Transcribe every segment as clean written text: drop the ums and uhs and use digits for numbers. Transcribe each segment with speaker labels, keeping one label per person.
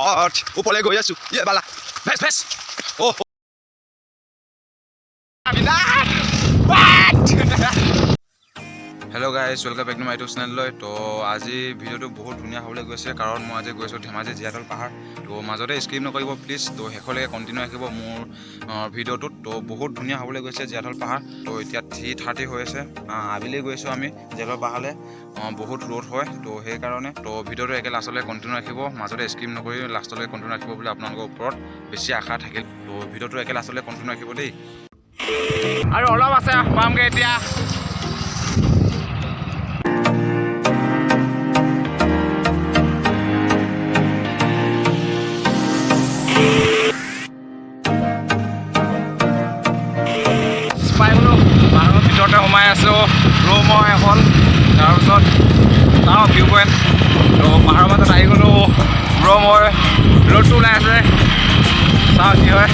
Speaker 1: God ওপৰলৈ গৈ আছো ইয়ে বালা ভেছ ভেছ oh' hello' guys welcome back to my YouTube চেনেললৈ তো আজি ভিডিঅ'টো বহুত ধুনীয়া হ'বলৈ গৈছে কাৰণ মই আজি গৈছোঁ ধেমাজি জীয়াতল পাহাৰ তো মাজতে স্কিপ নকৰিব প্লিজ তো শেষলৈকে কণ্টিনিউ ৰাখিব মোৰ ভিডিঅ'টোত তো বহুত ধুনীয়া হ'বলৈ গৈছে জীয়াতল পাহাৰ তো এতিয়া 3:30 হৈ আছে আবেলি গৈছোঁ আমি জীয়াতল পাহাৰলৈ বহুত ৰ'দ হয় তো সেইকাৰণে তো ভিডিঅ'টো একে লাষ্টলৈ কণ্টিনিউ ৰাখিব মাজতে স্কিপ নকৰি লাষ্টলৈ কণ্টিনিউ ৰাখিব বুলি আপোনালোকৰ ওপৰত বেছি আশা থাকিল তো ভিডিঅ'টো একে লাষ্টলৈ কণ্টিনিউ ৰাখিব দেই আৰু অলপ আছে পামগৈ এতিয়া ভিতৰতে সোমাই আছোঁ ৰুম এখন তাৰপিছত তাৰ ভিউ পইণ্ট তো পাহাৰৰ মাজত আহি গ'লোঁ ৰুম ৰ'দটো ওলাই আছে চাওঁ কি হয়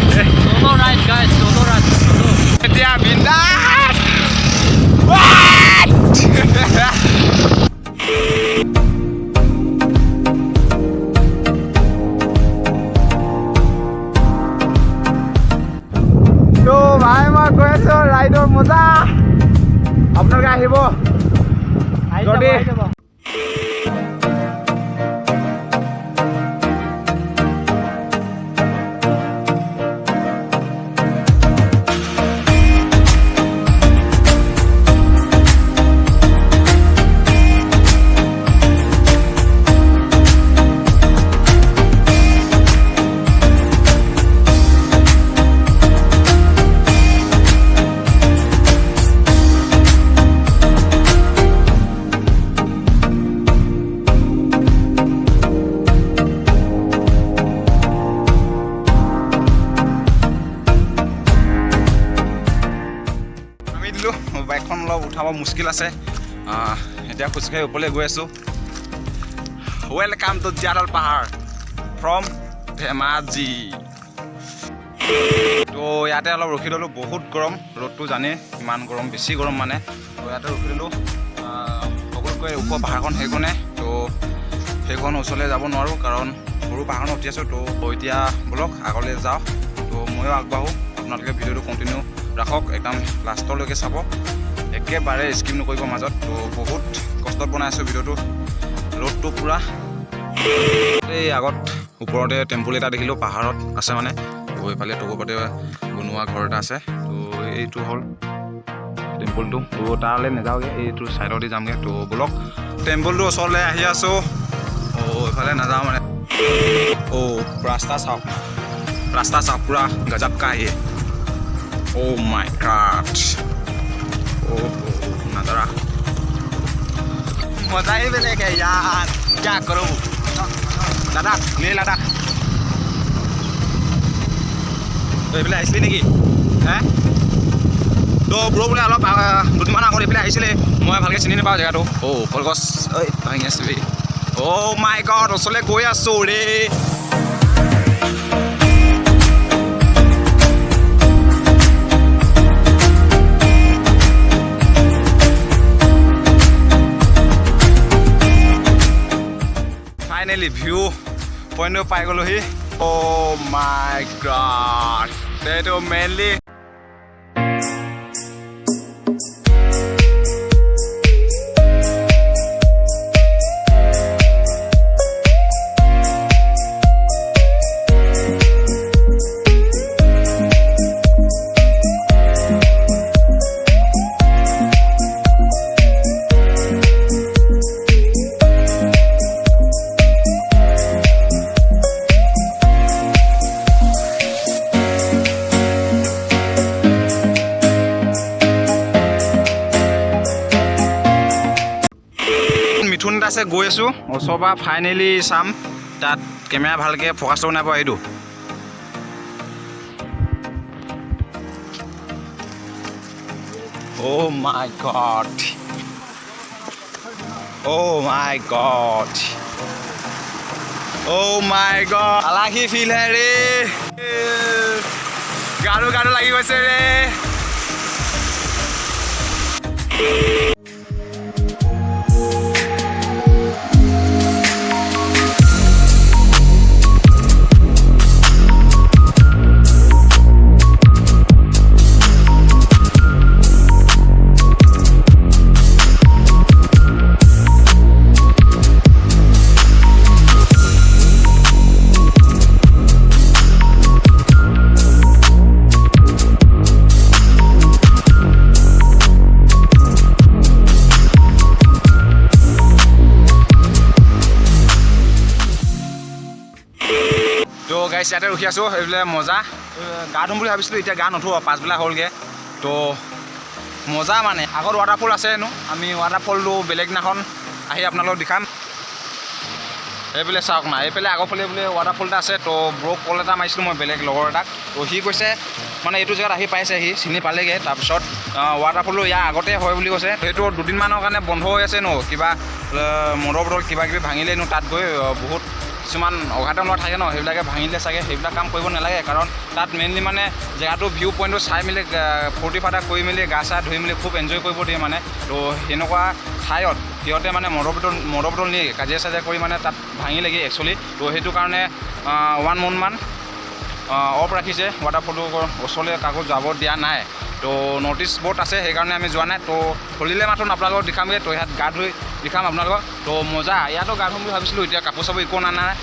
Speaker 1: এতিয়া বিন্দাছ তো ভাই মই গৈ আছোঁ ৰাইডৰ মজা আপোনালোকে আহিব যদি বাইকখন অলপ উঠাব মুস্কিল আছে এতিয়া খোজকাঢ়ি ওপৰলৈ গৈ আছোঁ ৱেলকাম টু জীয়াতল পাহাৰ ফ্ৰম ধেমাজি তো ইয়াতে অলপ ৰখি ল'লোঁ বহুত গৰম ৰ'দটো জানেই ইমান গৰম বেছি গৰম মানে তো ইয়াতে ৰখি ল'লোঁ সকলোতকৈ ওখ পাহাৰখন সেইখনে তো সেইখন ওচৰলৈ যাব নোৱাৰোঁ কাৰণ সৰু পাহাৰখন উঠি আছোঁ তো এতিয়া ব'লক আগলৈ যাওঁ তো ময়ো আগবাঢ়োঁ আপোনালোকে ভিডিঅ'টো কণ্টিনিউ ৰাখক একদম লাষ্টলৈকে চাব একেবাৰে স্কিপ নকৰিব মাজত তো বহুত কষ্টত বনাই আছোঁ ভিডিঅ'টো ৰ'দটো পূৰা এই আগত ওপৰতে টেম্পুল এটা দেখিলোঁ পাহাৰত আছে মানে তো এইফালে তগৰপাতে বনোৱা ঘৰ এটা আছে তো এইটো হ'ল টেম্পুলটো তো তালৈ নাযাওঁগৈ এইটো ছাইডতে যামগৈ তো ব'লক টেম্পুলটো ওচৰলৈ আহি আছোঁ এইফালে নাযাওঁ মানে ৰাস্তা চাওক পূৰা গজবকা আহি Oh my god. नज़ारा मजा ही मिलेगा यार क्या करूँ लद्दाख ले लद्दाख तो ये आइसली नेকি হে তো ব্ৰ বোলে অলপ দুদিনমান আগত এইফালে আহিছিলে মই ভালকৈ চিনি নাপাওঁ জেগাটো কলগছ ঐ ভাঙি আছে দেই মাই গড ওচৰলৈ গৈ আছোঁ ৰে ফাইনেলি ভিউ পইণ্ট পাই গ'লোহি মাই গড সেইটো মেইনলি মিথুন আছে গৈ আছোঁ ওচৰৰ পৰা ফাইনেলি চাম তাত কেমেৰা ভালকৈ ফ'কাছ কৰিব নাই পোৱা এইটো মাই গড মাই গড আলাহি ফিল হে ৰে গাৰু লাগি গৈছে ৰে গাইছ ইয়াতে ৰখি আছোঁ এইবিলাক মজা গা ধুম বুলি ভাবিছিলোঁ এতিয়া গা নুধো পাছবেলা হ'লগৈ তো মজা মানে আগত ৱাটাৰফল আছে হেনো আমি ৱাটাৰফলটো বেলেগ দিনাখন আহি আপোনালোকক দেখাম এইফালে চাওক না এইফালে আগৰফালে বোলে ৱাটাৰফল এটা আছে তো ব্ৰক কল এটা মাৰিছিলোঁ মই বেলেগ লগৰ এটাক তো সি কৈছে মানে এইটো জেগাত আহি পাইছে সি চিনি পালেগৈ তাৰপিছত ৱাটাৰফলটো ইয়াৰ আগতে হয় বুলি কৈছে সেইটো দুদিনমানৰ কাৰণে বন্ধ হৈ আছে ন কিবা মদৰ বটল কিবা কিবি ভাঙিলে নো তাত গৈ বহুত কিছুমান অঘাতন হোৱা থাকে ন সেইবিলাকে ভাঙিলে চাগে সেইবিলাক কাম কৰিব নালাগে কাৰণ তাত মেইনলি মানে জেগাটো ভিউ পইণ্টটো চাই মেলি ফূৰ্তি ফাৰ্তা কৰি মেলি গা চা ধুই মেলি খুব এনজয় কৰিব দিয়ে মানে তো সেনেকুৱা ঠাইত সিহঁতে মানে মদৰ বটল নি কাজিয়া চাজিয়া কৰি মানে তাত ভাঙিলেগৈ একচুৱেলি তো সেইটো কাৰণে 1 মন্থমান অফ ৰাখিছে ৱাটাৰফলটো ওচৰলৈ কাকো যাব দিয়া নাই তো নটিছ বৰ্ড আছে সেইকাৰণে আমি যোৱা নাই তো খুলিলে মাত্ৰ আপোনালোকক দেখামগৈ তো ইয়াত গা ধুই দেখাম আপোনালোকক তো মজা ইয়াতো গা ধুম বুলি ভাবিছিলোঁ এতিয়া কাপোৰ চাপোৰ একো অনা নাই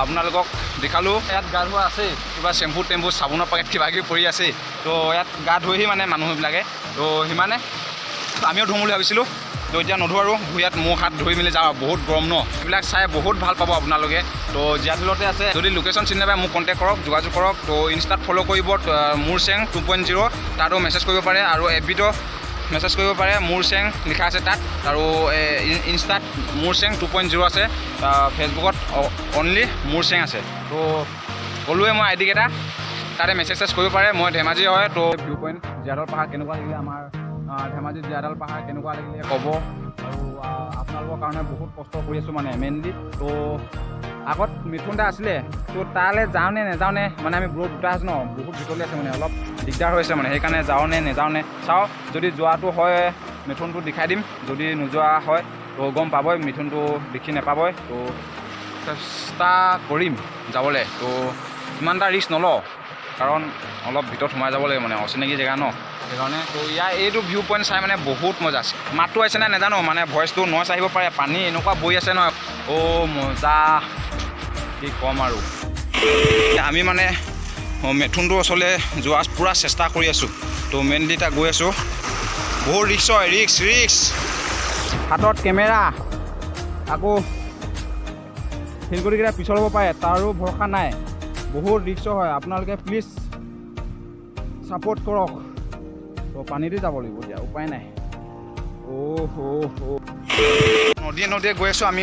Speaker 1: আপোনালোকক দেখালোঁ ইয়াত গা ধোৱা আছেই কিবা চেম্পু টেম্পু চাবোনৰ পেকেট কিবা কিবি পৰি আছেই তো ইয়াত গা ধুইহি মানে মানুহবিলাকে তো সিমানে আমিও ধুম বুলি ভাবিছিলোঁ তো এতিয়া নধো আৰু ভূঞাত মুখ হাত ধুই মেলি যাওঁ বহুত গৰম ন এইবিলাক চাই বহুত ভাল পাব আপোনালোকে তো জীয়াধুলতে আছে যদি লোকেশ্যন চিনি নাপায় মোক কণ্টেক্ট কৰক যোগাযোগ কৰক তো ইনষ্টাত ফ'ল' কৰিব মোৰ চেং 2.0 তাতো মেছেজ কৰিব পাৰে আৰু এফবিটো মেছেজ কৰিব পাৰে মোৰ চেং লিখা আছে তাত আৰু ইনষ্টাত মোৰ চেং 2.0 আছে ফেচবুকত অনলি মোৰ চেং আছে তো ক'লোৱে মই আইডি কেইটা তাতে মেছেজ কৰিব পাৰে মই ধেমাজি হয় তো ভিউ পইণ্ট জীয়াদল পাহাৰ কেনেকুৱা লাগিলে আমাৰ ধেমাজি জীয়াদল পাহাৰ কেনেকুৱা লাগিলে ক'ব আৰু আপোনালোকৰ কাৰণে বহুত কষ্ট কৰি আছোঁ মানে মেইনলি তো আগত মিথুন দা আছিলে তো তালৈ যাওঁ নে নেযাওঁ নে মানে আমি ব্ৰড দুটা আছোঁ ন বহুত ভিতৰলৈ আছে মানে অলপ দিগদাৰ হৈছে মানে সেইকাৰণে যাওঁ নে নেযাওঁ নে চাওঁ যদি যোৱাটো হয় মিথুনটো দেখাই দিম যদি নোযোৱা হয় তো গম পাবই মিথুনটো দেখি নাপাবই তো চেষ্টা কৰিম যাবলৈ তো ইমান এটা ৰিস্ক নলওঁ কাৰণ অলপ ভিতৰত সোমাই যাব লাগে মানে অচিনাকি জেগা ন সেইকাৰণে তো ইয়াৰ এইটো ভিউ পইণ্ট চাই মানে বহুত মজা আছে মাতটো আহিছে নাই নাজানো মানে ভইচটো নইচ আহিব পাৰে পানী এনেকুৱা বৈ আছে নহয় মজা কি ক'ম আৰু আমি মানে মেথুনটো ওচৰলৈ যোৱা পূৰা চেষ্টা কৰি আছোঁ তো মেইনলি তাত গৈ আছোঁ বহুত ৰিক্স হয় ৰিক্স হাতত কেমেৰা আকৌ শিলগুটিকেইটা পিছল হ'ব পাৰে তাৰো ভৰসা নাই বহুত ৰিক্স হয় আপোনালোকে প্লিজ ছাপোৰ্ট কৰক তো পানীতে যাব লাগিব এতিয়া উপায় নাই নদীয়ে গৈ আছোঁ আমি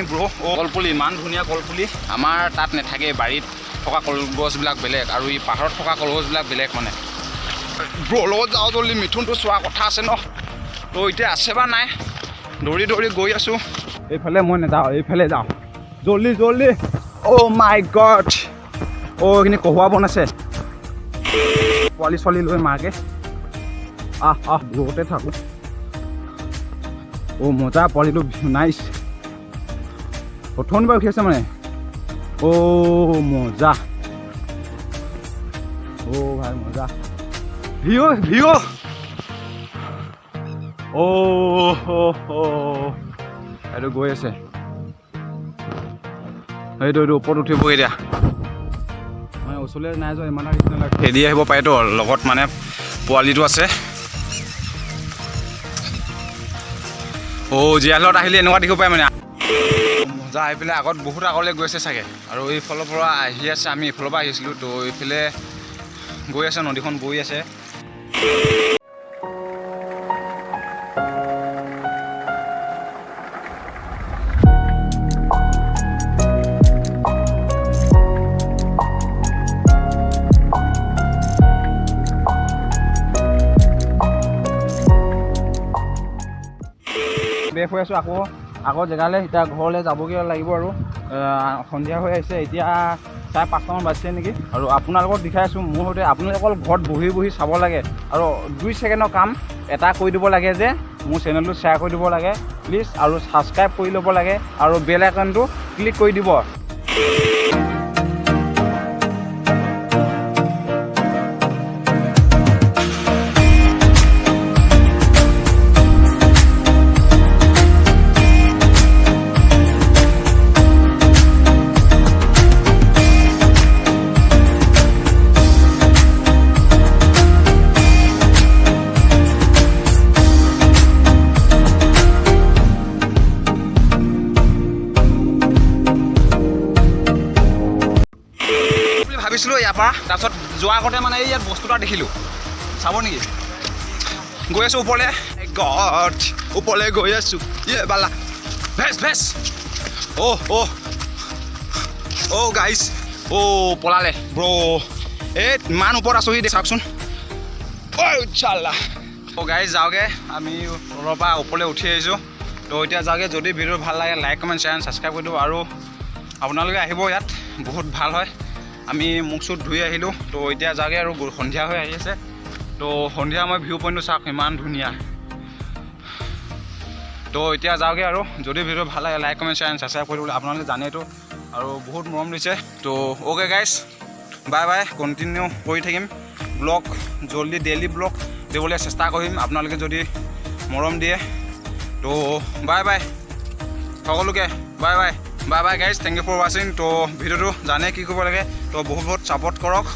Speaker 1: কলপুলি ইমান ধুনীয়া কলপুলি আমাৰ তাত নাথাকে বাৰীত থকা কলগছবিলাক বেলেগ আৰু এই পাহাৰত থকা কলগছবিলাক বেলেগ মানে লগত যাওঁ জল্দি মিথুনটো চোৱা কথা আছে ন তো এতিয়া আছে বা নাই দৌৰি গৈ আছোঁ এইফালে মই নাযাওঁ এইফালে যাওঁ জল্দি মাই গড এইখিনি কহুৱা বন আছে পোৱালি ছোৱালী লৈ মাকে দূৰতে থাকোঁ মজা পোৱালিটো নাইচ প্ৰথমবাৰ উঠি আছে মানে মজা ভাই মজা ভিঅ' এইটো গৈ আছে এইটো ওপৰত উঠিব এতিয়া মানে ওচৰলৈ নাই যোৱা ইমান নিচিনা খেদি আহিব পাৰেতো লগত মানে পোৱালিটো আছে জীয়ালত আহিলে এনেকুৱা দেখিব পায় মানে মজা আহি পেলাই আগত বহুত আগলৈ গৈ আছে চাগে আৰু এইফালৰ পৰা আহি আছে আমি এইফালৰ পৰা আহিছিলোঁ তো এইফালে গৈ আছে নদীখন বৈ আছে বেক হৈ আছোঁ আকৌ জেগালৈ এতিয়া ঘৰলৈ যাবগৈ লাগিব আৰু সন্ধিয়া হৈ আহিছে এতিয়া 5:30মান বাজিছে নেকি আৰু আপোনালোকক দেখাই আছোঁ মোৰ সৈতে আপোনালোকে অকল ঘৰত বহি চাব লাগে আৰু 2 ছেকেণ্ডৰ কাম এটা কৰি দিব লাগে যে মোৰ চেনেলটো শ্বেয়াৰ কৰি দিব লাগে প্লিজ আৰু ছাবস্ক্ৰাইব কৰি ল'ব লাগে আৰু বেল আইকনটো ক্লিক কৰি দিব ভাবিছিলোঁ ইয়াৰ পৰা তাৰপিছত যোৱাৰ আগতে মানে এই ইয়াত বস্তু এটা দেখিলোঁ চাব নেকি গৈ আছোঁ ওপৰলৈ গড ওপৰলৈ গৈ আছোঁ বালা ভেছ অ' গাইজ পলালে ব্ৰ এই ইমান ওপৰত আছোঁহি দে চাওকচোন চাল্লা গাইজ যাওঁগৈ আমি তলৰ পৰা ওপৰলৈ উঠি আহিছোঁ তো এতিয়া যাওঁগৈ যদি ভিডিঅ' ভাল লাগে লাইক কমেণ্ট শ্বেয়াৰ ছাবস্ক্ৰাইব কৰি দিব আৰু আপোনালোকে আহিব ইয়াত বহুত ভাল হয় আমি মুখ চুখ ধুই আহিলোঁ তো এতিয়া যাওঁগৈ আৰু সন্ধিয়া হৈ আহি আছে তো সন্ধিয়া মই ভিউ পইণ্টটো চাওক ইমান ধুনীয়া তো এতিয়া যাওঁগৈ আৰু যদি ভিডিঅ' ভাল লাগে লাইক কমেণ্ট শ্বেয়াৰ ছাবস্ক্ৰাইব কৰি দিব আপোনালোকে জানেইতো আৰু বহুত মৰম দিছে তো okay guys bye bye continue কৰি থাকিম ব্লগ জলদি ডেইলি ব্লগ দিবলৈ চেষ্টা কৰিম আপোনালোকে যদি মৰম দিয়ে তো বাই বাই সকলোকে bye bye guys thank you for ৱাচিং তো ভিডিঅ'টো জানে কি কৰিব লাগে তো বহুত ছাপোৰ্ট কৰক